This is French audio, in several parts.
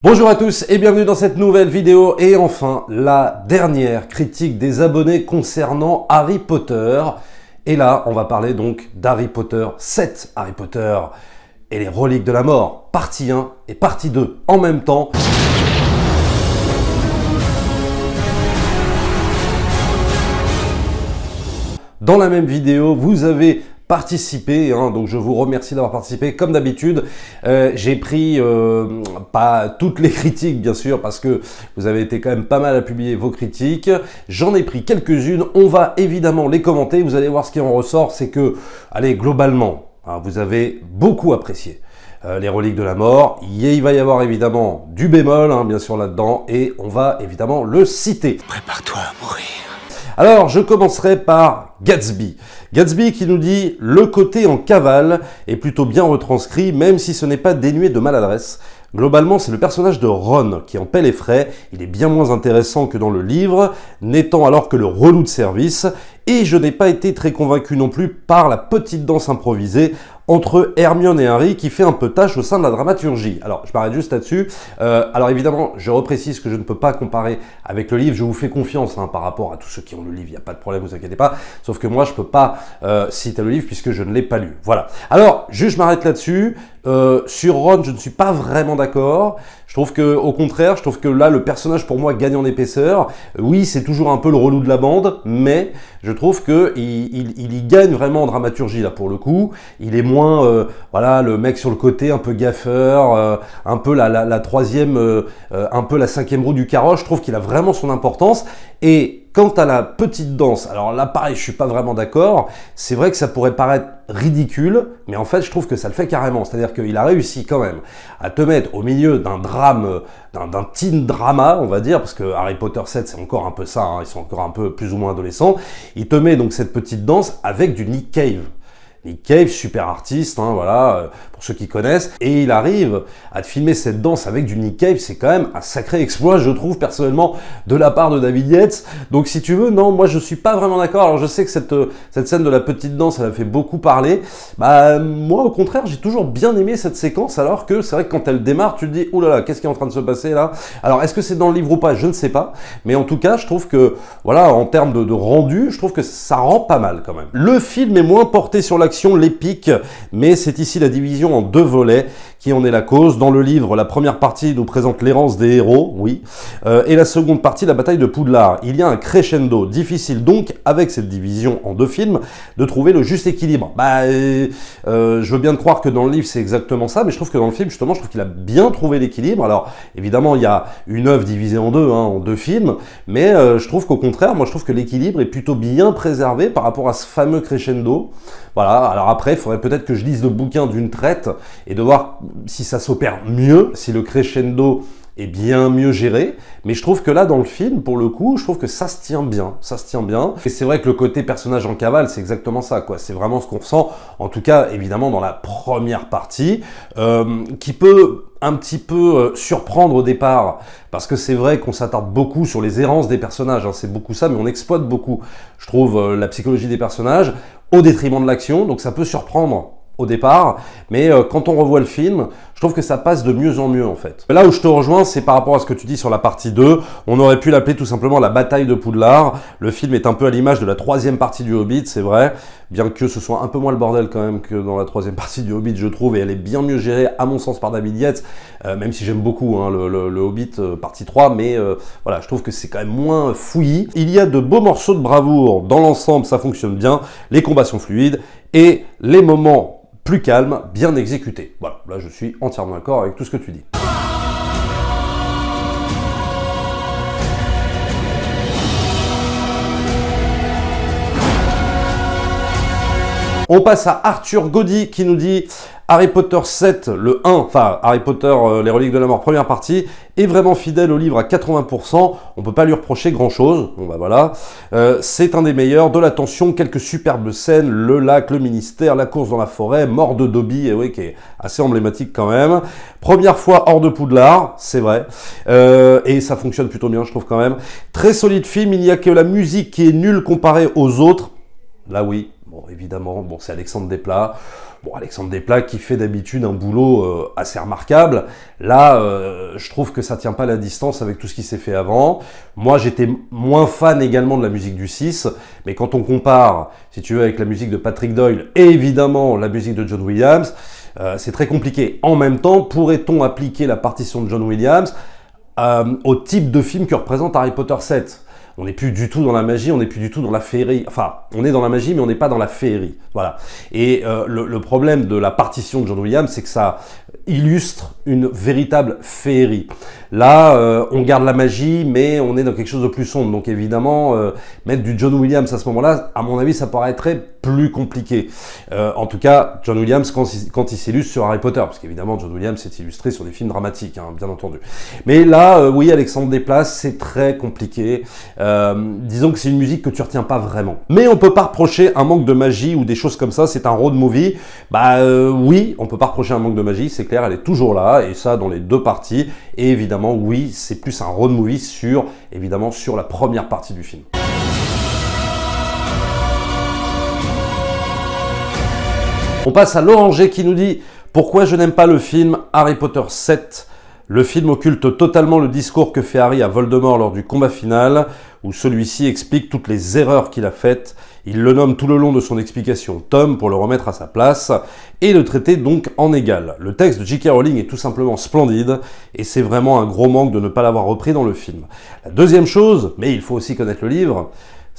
Bonjour à tous et bienvenue dans cette nouvelle vidéo et enfin la dernière critique des abonnés concernant Harry Potter. Et là on va parler donc d'Harry Potter 7, Harry Potter et les reliques de la mort, partie 1 et partie 2 en même temps. Dans la même vidéo vous avez participer, donc je vous remercie d'avoir participé comme d'habitude. J'ai pris pas toutes les critiques bien sûr parce que vous avez été quand même pas mal à publier vos critiques. J'en ai pris quelques-unes, on va évidemment les commenter. Vous allez voir ce qui en ressort, c'est que, allez, globalement, vous avez beaucoup apprécié les reliques de la mort. Il va y avoir évidemment du bémol bien sûr là-dedans et on va évidemment le citer. Prépare-toi à mourir. Alors, je commencerai par Gatsby. Gatsby qui nous dit « Le côté en cavale est plutôt bien retranscrit, même si ce n'est pas dénué de maladresse. Globalement, c'est le personnage de Ron qui en paie les frais. Il est bien moins intéressant que dans le livre, n'étant alors que le relou de service. Et je n'ai pas été très convaincu non plus par la petite danse improvisée entre Hermione et Harry qui fait un peu tâche au sein de la dramaturgie. » Alors, je m'arrête juste là-dessus. Alors évidemment, je reprécise que je ne peux pas comparer avec le livre. Je vous fais confiance par rapport à tous ceux qui ont le livre. Il n'y a pas de problème, vous inquiétez pas. Sauf que moi, je ne peux pas citer le livre puisque je ne l'ai pas lu. Voilà. Alors, juste je m'arrête là-dessus. Sur Ron, je ne suis pas vraiment d'accord. Je trouve que, au contraire, je trouve que là, le personnage pour moi gagne en épaisseur. Oui, c'est toujours un peu le relou de la bande, mais je trouve que il y gagne vraiment en dramaturgie là pour le coup. Il est moins, voilà, le mec sur le côté, un peu gaffeur, un peu la troisième, un peu la cinquième roue du carrosse. Je trouve qu'il a vraiment son importance. Et quant à la petite danse, alors là pareil, je suis pas vraiment d'accord. C'est vrai que ça pourrait paraître ridicule, mais en fait je trouve que ça le fait carrément. C'est-à-dire qu'il a réussi quand même à te mettre au milieu d'un drame, d'un teen drama, on va dire, parce que Harry Potter 7 c'est encore un peu ça, ils sont encore un peu plus ou moins adolescents. Il te met donc cette petite danse avec du Nick Cave. Nick Cave, super artiste, voilà, pour ceux qui connaissent, et il arrive à te filmer cette danse avec du Nick Cave, c'est quand même un sacré exploit, je trouve, personnellement, de la part de David Yates. Donc, si tu veux, non, moi, je suis pas vraiment d'accord. Alors, je sais que cette scène de la petite danse, elle a fait beaucoup parler. Moi, au contraire, j'ai toujours bien aimé cette séquence, alors que c'est vrai que quand elle démarre, tu te dis, oh là là, qu'est-ce qui est en train de se passer là? Alors, est-ce que c'est dans le livre ou pas? Je ne sais pas. Mais en tout cas, je trouve que, voilà, en termes de rendu, je trouve que ça rend pas mal quand même. Le film est moins porté sur l'action, l'épique, mais c'est ici la division en deux volets qui en est la cause. Dans le livre, la première partie nous présente l'errance des héros, oui, et la seconde partie, la bataille de Poudlard. Il y a un crescendo, difficile donc, avec cette division en deux films, de trouver le juste équilibre. Je veux bien te croire que dans le livre, c'est exactement ça, mais je trouve que dans le film, justement, je trouve qu'il a bien trouvé l'équilibre. Alors, évidemment, il y a une œuvre divisée en deux films, mais je trouve qu'au contraire, moi, je trouve que l'équilibre est plutôt bien préservé par rapport à ce fameux crescendo. Voilà, alors après, il faudrait peut-être que je lise le bouquin d'une traite et de voir si ça s'opère mieux, si le crescendo est bien mieux géré, mais je trouve que là, dans le film, pour le coup, je trouve que ça se tient bien, et c'est vrai que le côté personnage en cavale, c'est exactement ça, quoi, c'est vraiment ce qu'on ressent, en tout cas, évidemment, dans la première partie, qui peut un petit peu surprendre au départ, parce que c'est vrai qu'on s'attarde beaucoup sur les errances des personnages, c'est beaucoup ça, mais on exploite beaucoup, je trouve, la psychologie des personnages, au détriment de l'action, donc ça peut surprendre au départ, mais quand on revoit le film, je trouve que ça passe de mieux en mieux en fait. Là où je te rejoins, c'est par rapport à ce que tu dis sur la partie 2, on aurait pu l'appeler tout simplement la bataille de Poudlard. Le film est un peu à l'image de la troisième partie du Hobbit, c'est vrai, bien que ce soit un peu moins le bordel quand même que dans la troisième partie du Hobbit, je trouve, et elle est bien mieux gérée à mon sens par David Yates, même si j'aime beaucoup le Hobbit partie 3, mais voilà, je trouve que c'est quand même moins fouillis. Il y a de beaux morceaux de bravoure, dans l'ensemble ça fonctionne bien, les combats sont fluides, et les moments plus calme, bien exécuté. Voilà, là je suis entièrement d'accord avec tout ce que tu dis. On passe à Arthur Gaudy qui nous dit Harry Potter 7, le 1, enfin Harry Potter, les reliques de la mort, première partie, est vraiment fidèle au livre à 80%, on peut pas lui reprocher grand chose, bon voilà, c'est un des meilleurs, de la tension, quelques superbes scènes, le lac, le ministère, la course dans la forêt, mort de Dobby, et oui, qui est assez emblématique quand même, première fois hors de Poudlard, c'est vrai, et ça fonctionne plutôt bien je trouve quand même, très solide film, il n'y a que la musique qui est nulle comparée aux autres, là oui, Bon, évidemment, bon, c'est Alexandre Desplat. Bon, Alexandre Desplat qui fait d'habitude un boulot assez remarquable. Là, je trouve que ça tient pas la distance avec tout ce qui s'est fait avant. Moi, j'étais moins fan également de la musique du 6, mais quand on compare, si tu veux, avec la musique de Patrick Doyle et évidemment la musique de John Williams, c'est très compliqué. En même temps, pourrait-on appliquer la partition de John Williams au type de film que représente Harry Potter 7 ? On n'est plus du tout dans la magie, on n'est plus du tout dans la féerie. Enfin, on est dans la magie, mais on n'est pas dans la féerie. Voilà. Et le problème de la partition de John Williams, c'est que ça illustre une véritable féerie. Là, on garde la magie, mais on est dans quelque chose de plus sombre. Donc évidemment, mettre du John Williams à ce moment-là, à mon avis, ça paraîtrait plus compliqué. En tout cas, John Williams, quand il s'illustre sur Harry Potter, parce qu'évidemment, John Williams s'est illustré sur des films dramatiques, hein, bien entendu. Mais là, oui, Alexandre Desplat, c'est très compliqué. Disons que c'est une musique que tu retiens pas vraiment. Mais on peut pas reprocher un manque de magie ou des choses comme ça, c'est un road movie. Oui, on peut pas reprocher un manque de magie, c'est clair, elle est toujours là, et ça dans les deux parties. Et évidemment, oui, c'est plus un road movie sur la première partie du film. On passe à Laurent G qui nous dit « Pourquoi je n'aime pas le film Harry Potter 7 ? Le film occulte totalement le discours que fait Harry à Voldemort lors du combat final, où celui-ci explique toutes les erreurs qu'il a faites. Il le nomme tout le long de son explication Tom pour le remettre à sa place et le traiter donc en égal. Le texte de J.K. Rowling est tout simplement splendide et c'est vraiment un gros manque de ne pas l'avoir repris dans le film. La deuxième chose, mais il faut aussi connaître le livre,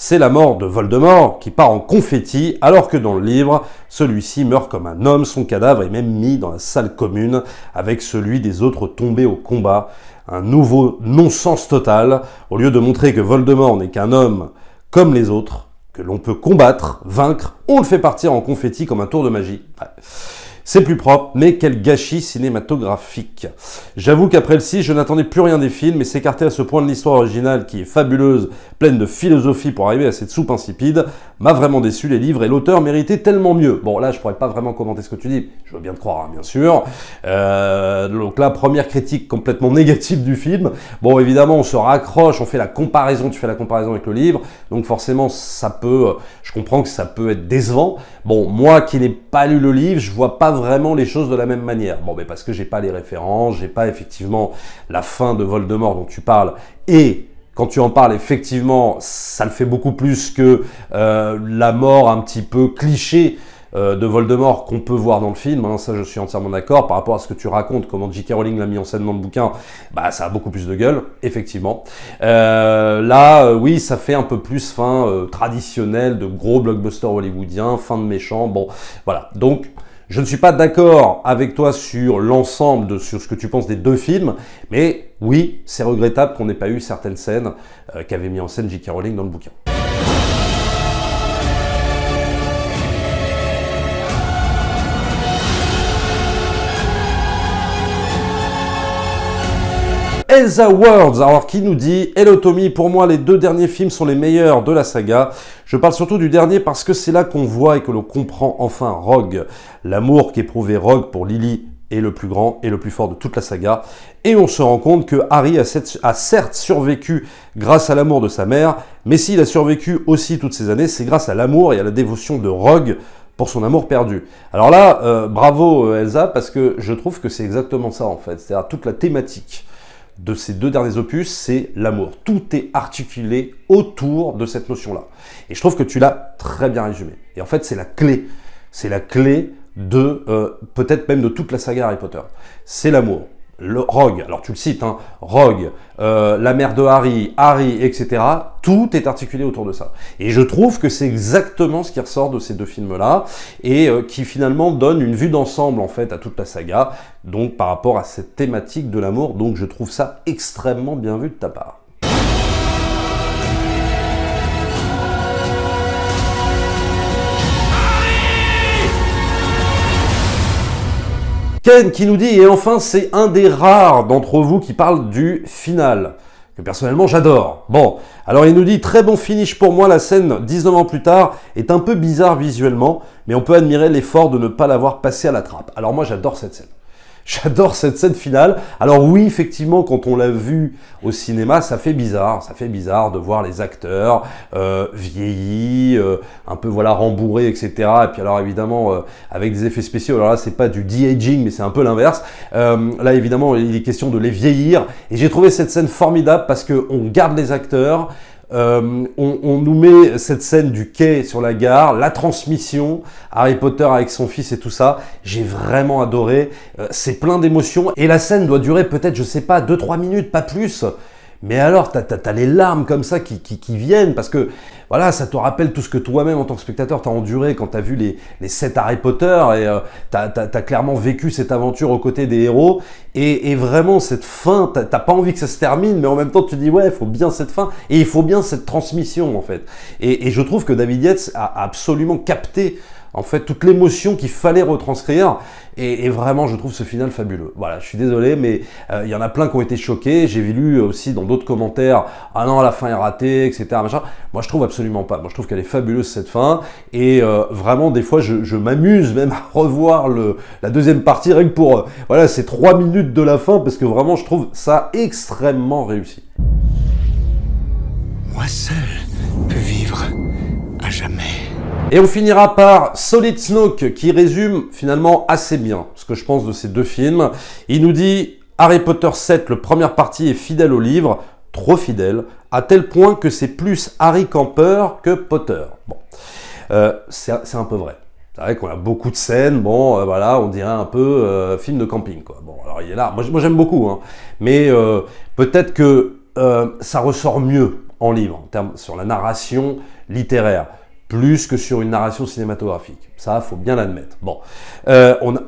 c'est la mort de Voldemort qui part en confetti alors que dans le livre, celui-ci meurt comme un homme, son cadavre est même mis dans la salle commune avec celui des autres tombés au combat. Un nouveau non-sens total, au lieu de montrer que Voldemort n'est qu'un homme comme les autres, que l'on peut combattre, vaincre, on le fait partir en confetti comme un tour de magie. Ouais. C'est plus propre, mais quel gâchis cinématographique. J'avoue qu'après le 6, je n'attendais plus rien des films, et s'écarter à ce point de l'histoire originale qui est fabuleuse, pleine de philosophie pour arriver à cette soupe insipide, m'a vraiment déçu. Les livres et l'auteur méritaient tellement mieux. Bon, là, je pourrais pas vraiment commenter ce que tu dis, je veux bien te croire, hein, bien sûr. Donc là, première critique complètement négative du film. Bon, évidemment, on se raccroche, on fait la comparaison, tu fais la comparaison avec le livre, donc forcément, ça peut, je comprends que ça peut être décevant. Bon, moi qui n'ai pas lu le livre, je vois pas vraiment les choses de la même manière. Bon, mais parce que j'ai pas les références, j'ai pas effectivement la fin de Voldemort dont tu parles, et quand tu en parles, effectivement, ça le fait beaucoup plus que la mort un petit peu cliché de Voldemort qu'on peut voir dans le film, hein, ça je suis entièrement d'accord, par rapport à ce que tu racontes, comment J.K. Rowling l'a mis en scène dans le bouquin, bah ça a beaucoup plus de gueule, effectivement. Là, oui, ça fait un peu plus fin traditionnelle de gros blockbusters hollywoodiens, fin de méchant, bon, voilà, donc... Je ne suis pas d'accord avec toi sur l'ensemble, sur ce que tu penses des deux films, mais oui, c'est regrettable qu'on n'ait pas eu certaines scènes qu'avait mis en scène J.K. Rowling dans le bouquin. Elsa Words, alors qui nous dit « Hello Tommy, pour moi les deux derniers films sont les meilleurs de la saga. Je parle surtout du dernier parce que c'est là qu'on voit et que l'on comprend enfin Rogue. L'amour qu'éprouvait Rogue pour Lily est le plus grand et le plus fort de toute la saga. Et on se rend compte que Harry a certes survécu grâce à l'amour de sa mère, mais s'il a survécu aussi toutes ces années, c'est grâce à l'amour et à la dévotion de Rogue pour son amour perdu. » Alors là, bravo Elsa, parce que je trouve que c'est exactement ça en fait, c'est-à-dire toute la thématique de ces deux derniers opus, c'est l'amour. Tout est articulé autour de cette notion-là. Et je trouve que tu l'as très bien résumé. Et en fait, c'est la clé. C'est la clé de, peut-être même de toute la saga Harry Potter. C'est l'amour. Le Rogue, alors tu le cites, hein, Rogue, la mère de Harry, etc. Tout est articulé autour de ça. Et je trouve que c'est exactement ce qui ressort de ces deux films-là et qui finalement donne une vue d'ensemble en fait à toute la saga, donc par rapport à cette thématique de l'amour. Donc je trouve ça extrêmement bien vu de ta part. Ken qui nous dit, et enfin c'est un des rares d'entre vous qui parle du final, que personnellement j'adore. Bon, alors il nous dit, très bon finish pour moi, la scène 19 ans plus tard est un peu bizarre visuellement, mais on peut admirer l'effort de ne pas l'avoir passé à la trappe. Alors moi j'adore cette scène. J'adore cette scène finale. Alors oui, effectivement, quand on l'a vu au cinéma, ça fait bizarre. Ça fait bizarre de voir les acteurs vieillis, un peu voilà rembourrés, etc. Et puis alors évidemment, avec des effets spéciaux. Alors là, c'est pas du de-aging, mais c'est un peu l'inverse. Là, évidemment, il est question de les vieillir. Et j'ai trouvé cette scène formidable parce que on garde les acteurs. On nous met cette scène du quai sur la gare, la transmission, Harry Potter avec son fils et tout ça, j'ai vraiment adoré, c'est plein d'émotions et la scène doit durer peut-être, je sais pas, 2-3 minutes, pas plus. Mais alors, t'as les larmes comme ça qui viennent parce que voilà, ça te rappelle tout ce que toi-même en tant que spectateur t'as enduré quand t'as vu les 7 Harry Potter et t'as clairement vécu cette aventure aux côtés des héros et vraiment cette fin, t'as pas envie que ça se termine mais en même temps tu dis ouais, il faut bien cette fin et il faut bien cette transmission en fait. Et je trouve que David Yates a absolument capté en fait toute l'émotion qu'il fallait retranscrire et vraiment je trouve ce final fabuleux. Voilà, je suis désolé mais il y en a plein qui ont été choqués, j'ai lu aussi dans d'autres commentaires ah non la fin est ratée etc machin. Moi je trouve absolument pas, moi je trouve qu'elle est fabuleuse cette fin et vraiment des fois je m'amuse même à revoir la deuxième partie rien que pour voilà ces 3 minutes de la fin parce que vraiment je trouve ça extrêmement réussi. Moi seul peux vivre à jamais. Et on finira par Solid Snooke qui résume finalement assez bien ce que je pense de ces deux films. Il nous dit Harry Potter 7, le première partie est fidèle au livre, trop fidèle, à tel point que c'est plus Harry Camper que Potter. Bon, c'est un peu vrai. C'est vrai qu'on a beaucoup de scènes, bon, voilà, on dirait un peu film de camping, quoi. Bon, alors il est là, moi j'aime beaucoup, hein, mais peut-être que ça ressort mieux en livre, en termes, sur la narration littéraire. Plus que sur une narration cinématographique. Ça, faut bien l'admettre. Bon,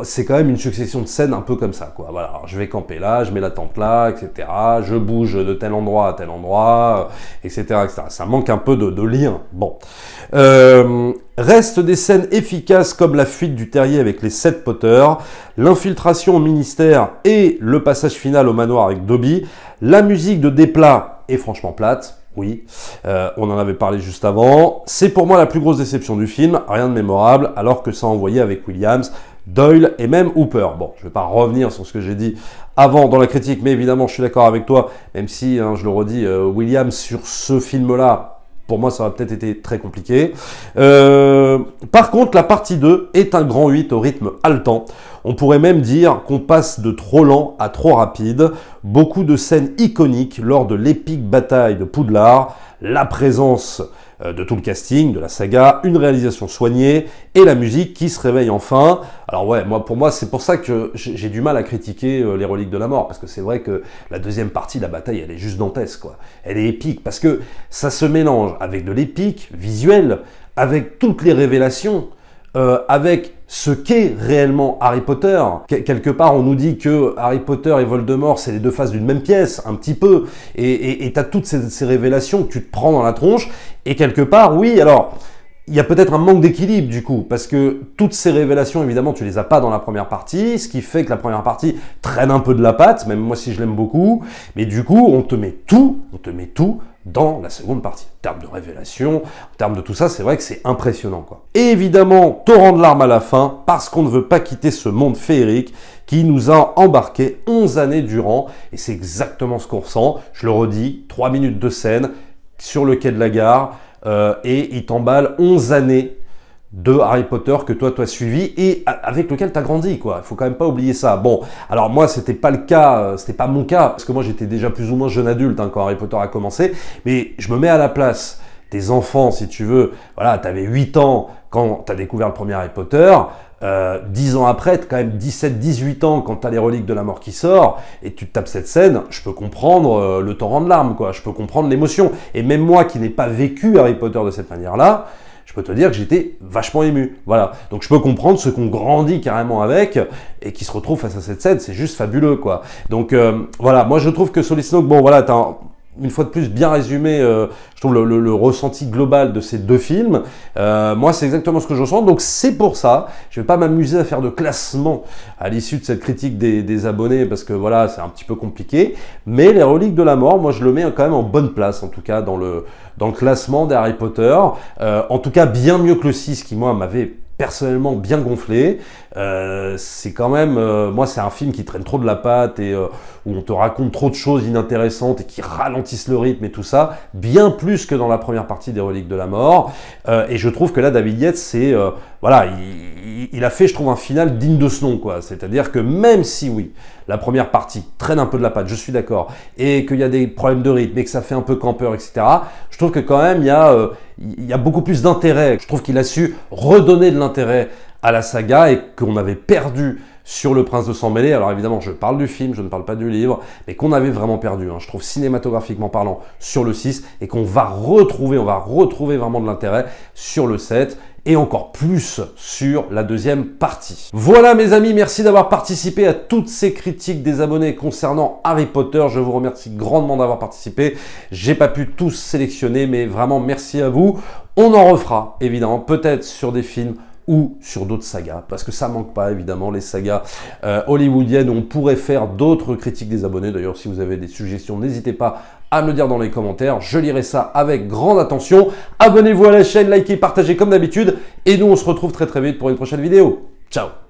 c'est quand même une succession de scènes un peu comme ça, quoi. Voilà, alors, je vais camper là, je mets la tente là, etc. Je bouge de tel endroit à tel endroit, etc., etc. Ça manque un peu de lien. Bon. Reste des scènes efficaces comme la fuite du terrier avec les 7 Potter, l'infiltration au ministère et le passage final au manoir avec Dobby. La musique de Desplat est franchement plate. Oui, on en avait parlé juste avant. C'est pour moi la plus grosse déception du film, rien de mémorable, alors que ça envoyait avec Williams, Doyle et même Hooper. Bon, je ne vais pas revenir sur ce que j'ai dit avant dans la critique, mais évidemment, je suis d'accord avec toi, même si, hein, je le redis, Williams sur ce film-là, pour moi, ça aurait peut-être été très compliqué. Par contre, la partie 2 est un grand 8 au rythme haletant. On pourrait même dire qu'on passe de trop lent à trop rapide. Beaucoup de scènes iconiques lors de l'épique bataille de Poudlard, la présence de tout le casting, de la saga, une réalisation soignée et la musique qui se réveille enfin. Alors ouais, pour moi, c'est pour ça que j'ai du mal à critiquer les Reliques de la Mort, parce que c'est vrai que la deuxième partie de la bataille, elle est juste dantesque, quoi. Elle est épique, parce que ça se mélange avec de l'épique visuel, avec toutes les révélations, avec ce qu'est réellement Harry Potter. Quelque part, on nous dit que Harry Potter et Voldemort, c'est les deux faces d'une même pièce, un petit peu, et t'as toutes ces révélations que tu te prends dans la tronche, et quelque part, oui, alors, il y a peut-être un manque d'équilibre du coup, parce que toutes ces révélations, évidemment, tu les as pas dans la première partie, ce qui fait que la première partie traîne un peu de la patte, même moi si je l'aime beaucoup, mais du coup, on te met tout dans la seconde partie. En termes de révélation, en termes de tout ça, c'est vrai que c'est impressionnant, quoi. Et évidemment, torrent de larmes à la fin, parce qu'on ne veut pas quitter ce monde féerique qui nous a embarqués 11 années durant, et c'est exactement ce qu'on ressent. Je le redis, 3 minutes de scène sur le quai de la gare, et il t'emballe 11 années de Harry Potter que toi tu as suivi et avec lequel tu as grandi, quoi. Il faut quand même pas oublier ça. Bon, alors moi c'était pas le cas, c'était pas mon cas, parce que moi j'étais déjà plus ou moins jeune adulte hein, quand Harry Potter a commencé, mais je me mets à la place des enfants, si tu veux. Voilà, tu avais 8 ans quand tu as découvert le premier Harry Potter, 10 ans après, tu as quand même 17-18 ans quand tu as les Reliques de la Mort qui sort, et tu te tapes cette scène, je peux comprendre le torrent de larmes, quoi. Je peux comprendre l'émotion. Et même moi qui n'ai pas vécu Harry Potter de cette manière-là, je peux te dire que j'étais vachement ému. Voilà. Donc je peux comprendre ceux qu'on grandit carrément avec et qui se retrouvent face à cette scène, c'est juste fabuleux, quoi. Donc voilà, moi je trouve que Solid Snooke, bon voilà, t'as une fois de plus bien résumé, je trouve le ressenti global de ces deux films. Moi c'est exactement ce que je ressens, donc c'est pour ça, je vais pas m'amuser à faire de classement à l'issue de cette critique des abonnés, parce que voilà, c'est un petit peu compliqué, mais les Reliques de la Mort, moi je le mets quand même en bonne place, en tout cas dans le classement des Harry Potter, en tout cas bien mieux que le 6 qui moi m'avait personnellement bien gonflé. C'est quand même, moi c'est un film qui traîne trop de la patte et où on te raconte trop de choses inintéressantes et qui ralentissent le rythme et tout ça, bien plus que dans la première partie des Reliques de la Mort. Et je trouve que là, David Yates, c'est voilà, il a fait, je trouve, un final digne de ce nom, quoi. C'est-à-dire que même si, oui, la première partie traîne un peu de la patte, je suis d'accord, et qu'il y a des problèmes de rythme, et que ça fait un peu campeur, etc., je trouve que quand même, il y a beaucoup plus d'intérêt. Je trouve qu'il a su redonner de l'intérêt à la saga et qu'on avait perdu sur Le Prince de Sang Mêlé. Alors évidemment, je parle du film, je ne parle pas du livre, mais qu'on avait vraiment perdu, je trouve, cinématographiquement parlant, sur le 6, et qu'on va retrouver, vraiment de l'intérêt sur le 7, et encore plus sur la deuxième partie. Voilà mes amis, merci d'avoir participé à toutes ces critiques des abonnés concernant Harry Potter. Je vous remercie grandement d'avoir participé. J'ai pas pu tous sélectionner, mais vraiment merci à vous. On en refera, évidemment, peut-être sur des films ou sur d'autres sagas, parce que ça manque pas évidemment, les sagas hollywoodiennes. On pourrait faire d'autres critiques des abonnés. D'ailleurs, si vous avez des suggestions, n'hésitez pas à me le dire dans les commentaires, je lirai ça avec grande attention. Abonnez-vous à la chaîne, likez, partagez comme d'habitude, et nous on se retrouve très très vite pour une prochaine vidéo. Ciao!